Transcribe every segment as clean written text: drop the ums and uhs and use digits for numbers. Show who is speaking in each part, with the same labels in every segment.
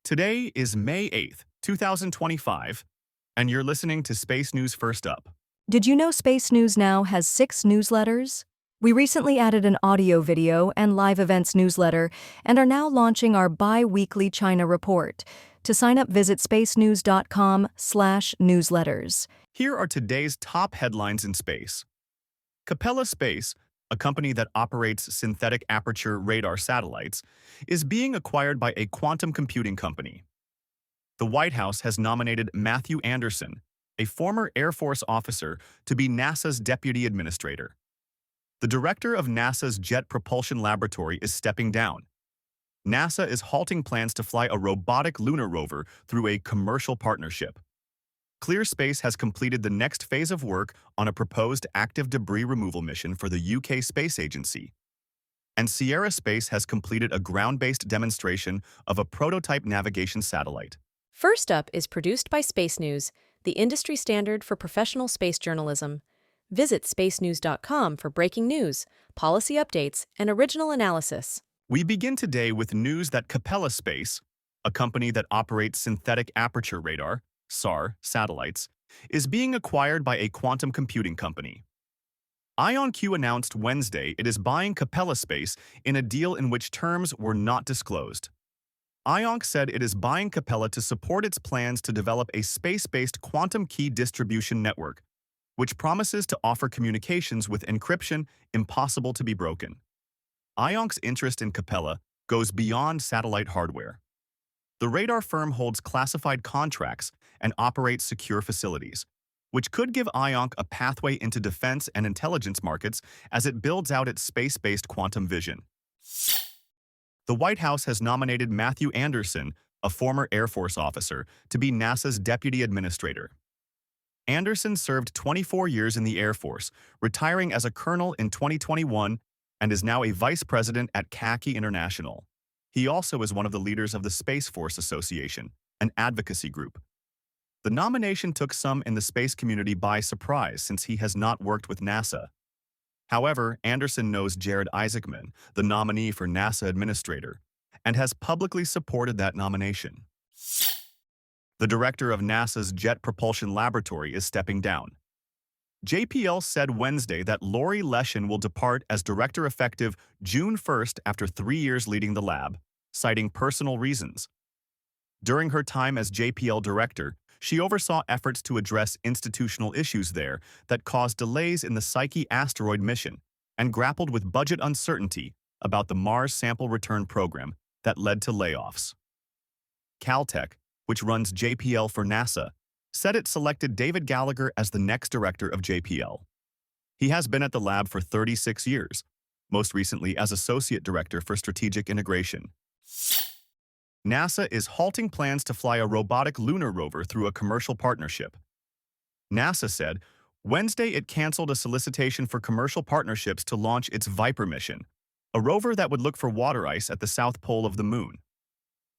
Speaker 1: Today is May 8th, 2025, and you're listening to Space News First Up.
Speaker 2: Did you know Space News now has 6 newsletters? We recently added an audio, video, and live events newsletter and are now launching our bi-weekly China report. To sign up, visit spacenews.com/newsletters.
Speaker 1: Here are today's top headlines in space. Capella Space, a company that operates synthetic aperture radar satellites, is being acquired by a quantum computing company. The White House has nominated Matthew Anderson, a former Air Force officer, to be NASA's deputy administrator. The director of NASA's Jet Propulsion Laboratory is stepping down. NASA is halting plans to fly a robotic lunar rover through a commercial partnership. ClearSpace has completed the next phase of work on a proposed active debris removal mission for the UK Space Agency. And Sierra Space has completed a ground-based demonstration of a prototype navigation satellite.
Speaker 3: First Up is produced by Space News, the industry standard for professional space journalism. Visit spacenews.com for breaking news, policy updates, and original analysis.
Speaker 1: We begin today with news that Capella Space, a company that operates synthetic aperture radar (SAR) satellites, is being acquired by a quantum computing company. IonQ announced Wednesday it is buying Capella Space in a deal in which terms were not disclosed. IonQ said it is buying Capella to support its plans to develop a space-based quantum key distribution network, which promises to offer communications with encryption impossible to be broken. IonQ's interest in Capella goes beyond satellite hardware. The radar firm holds classified contracts and operates secure facilities, which could give IonQ a pathway into defense and intelligence markets as it builds out its space-based quantum vision. The White House has nominated Matthew Anderson, a former Air Force officer, to be NASA's deputy administrator. Anderson served 24 years in the Air Force, retiring as a colonel in 2021 and is now a vice president at CACI International. He also is one of the leaders of the Space Force Association, an advocacy group. The nomination took some in the space community by surprise since he has not worked with NASA. However, Anderson knows Jared Isaacman, the nominee for NASA administrator, and has publicly supported that nomination. The director of NASA's Jet Propulsion Laboratory is stepping down. JPL said Wednesday that Lori Leshin will depart as director effective June 1st after 3 years leading the lab, citing personal reasons. During her time as JPL director, she oversaw efforts to address institutional issues there that caused delays in the Psyche asteroid mission and grappled with budget uncertainty about the Mars sample return program that led to layoffs. Caltech, which runs JPL for NASA, said it selected David Gallagher as the next director of JPL. He has been at the lab for 36 years, most recently as associate director for strategic integration. NASA is halting plans to fly a robotic lunar rover through a commercial partnership. NASA said Wednesday it canceled a solicitation for commercial partnerships to launch its Viper mission, a rover that would look for water ice at the south pole of the moon.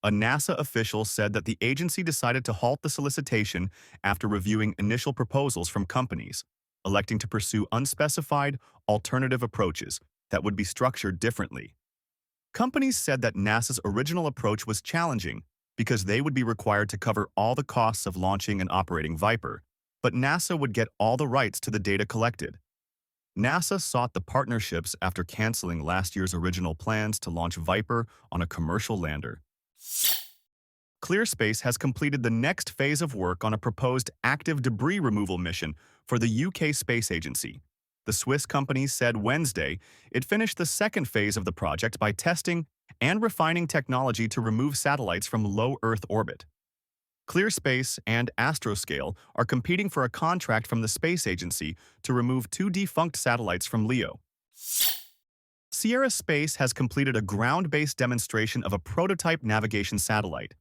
Speaker 1: A NASA official said that the agency decided to halt the solicitation after reviewing initial proposals from companies, electing to pursue unspecified, alternative approaches that would be structured differently. Companies said that NASA's original approach was challenging because they would be required to cover all the costs of launching and operating Viper, but NASA would get all the rights to the data collected. NASA sought the partnerships after canceling last year's original plans to launch Viper on a commercial lander. ClearSpace has completed the next phase of work on a proposed active debris removal mission for the UK Space Agency. The Swiss company said Wednesday it finished the second phase of the project by testing and refining technology to remove satellites from low Earth orbit. ClearSpace and Astroscale are competing for a contract from the Space Agency to remove 2 defunct satellites from LEO. Sierra Space has completed a ground-based demonstration of a prototype navigation satellite.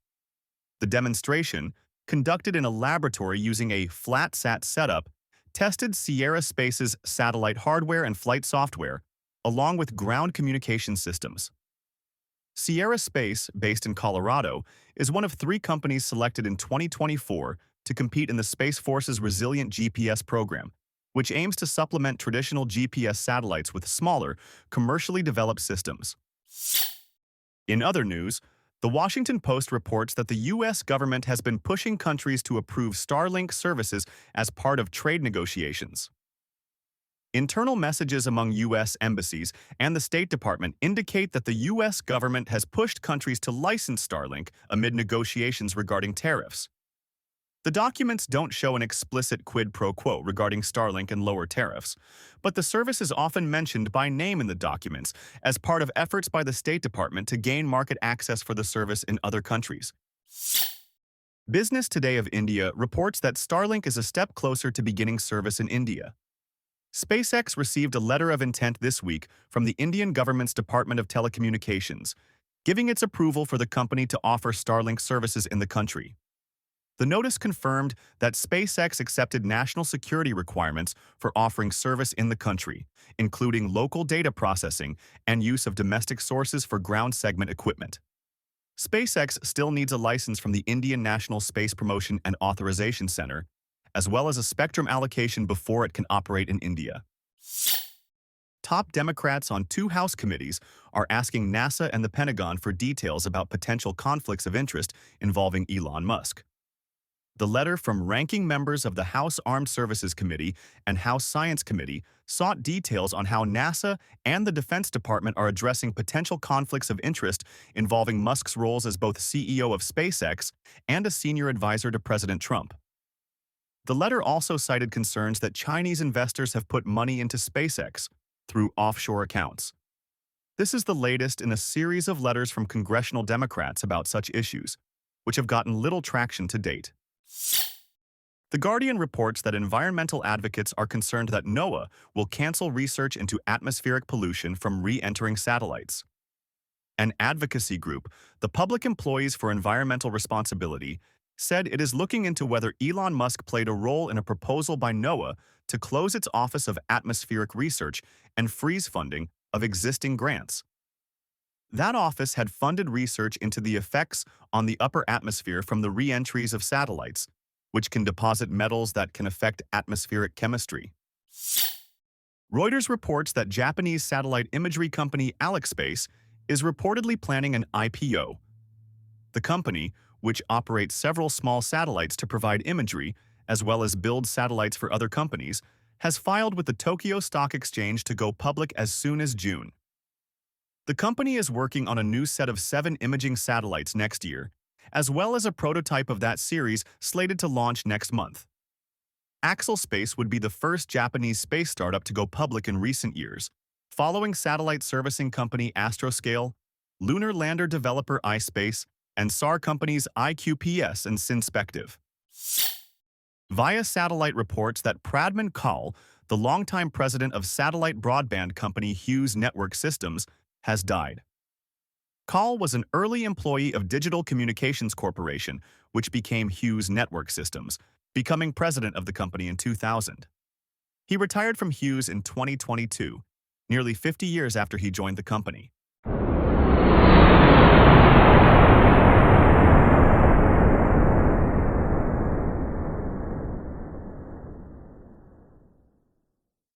Speaker 1: The demonstration, conducted in a laboratory using a flat-sat setup, tested Sierra Space's satellite hardware and flight software, along with ground communication systems. Sierra Space, based in Colorado, is one of 3 companies selected in 2024 to compete in the Space Force's Resilient GPS program, which aims to supplement traditional GPS satellites with smaller, commercially developed systems. In other news, The Washington Post reports that the U.S. government has been pushing countries to approve Starlink services as part of trade negotiations. Internal messages among U.S. embassies and the State Department indicate that the U.S. government has pushed countries to license Starlink amid negotiations regarding tariffs. The documents don't show an explicit quid pro quo regarding Starlink and lower tariffs, but the service is often mentioned by name in the documents as part of efforts by the State Department to gain market access for the service in other countries. Business Today of India reports that Starlink is a step closer to beginning service in India. SpaceX received a letter of intent this week from the Indian government's Department of Telecommunications, giving its approval for the company to offer Starlink services in the country. The notice confirmed that SpaceX accepted national security requirements for offering service in the country, including local data processing and use of domestic sources for ground segment equipment. SpaceX still needs a license from the Indian National Space Promotion and Authorization Center, as well as a spectrum allocation before it can operate in India. Top Democrats on 2 House committees are asking NASA and the Pentagon for details about potential conflicts of interest involving Elon Musk. The letter from ranking members of the House Armed Services Committee and House Science Committee sought details on how NASA and the Defense Department are addressing potential conflicts of interest involving Musk's roles as both CEO of SpaceX and a senior advisor to President Trump. The letter also cited concerns that Chinese investors have put money into SpaceX through offshore accounts. This is the latest in a series of letters from congressional Democrats about such issues, which have gotten little traction to date. The Guardian reports that environmental advocates are concerned that NOAA will cancel research into atmospheric pollution from re-entering satellites. An advocacy group, the Public Employees for Environmental Responsibility, said it is looking into whether Elon Musk played a role in a proposal by NOAA to close its Office of Atmospheric Research and freeze funding of existing grants. That office had funded research into the effects on the upper atmosphere from the re-entries of satellites, which can deposit metals that can affect atmospheric chemistry. Reuters reports that Japanese satellite imagery company Axelpace is reportedly planning an IPO. The company, which operates several small satellites to provide imagery, as well as build satellites for other companies, has filed with the Tokyo Stock Exchange to go public as soon as June. The company is working on a new set of 7 imaging satellites next year, as well as a prototype of that series slated to launch next month. Axelpace would be the first Japanese space startup to go public in recent years, following satellite servicing company Astroscale, lunar lander developer iSpace, and SAR companies IQPS and Synspective. Via Satellite reports that Proudman, the longtime president of satellite broadband company Hughes Network Systems, has died. Kahl was an early employee of Digital Communications Corporation, which became Hughes Network Systems, becoming president of the company in 2000. He retired from Hughes in 2022, nearly 50 years after he joined the company.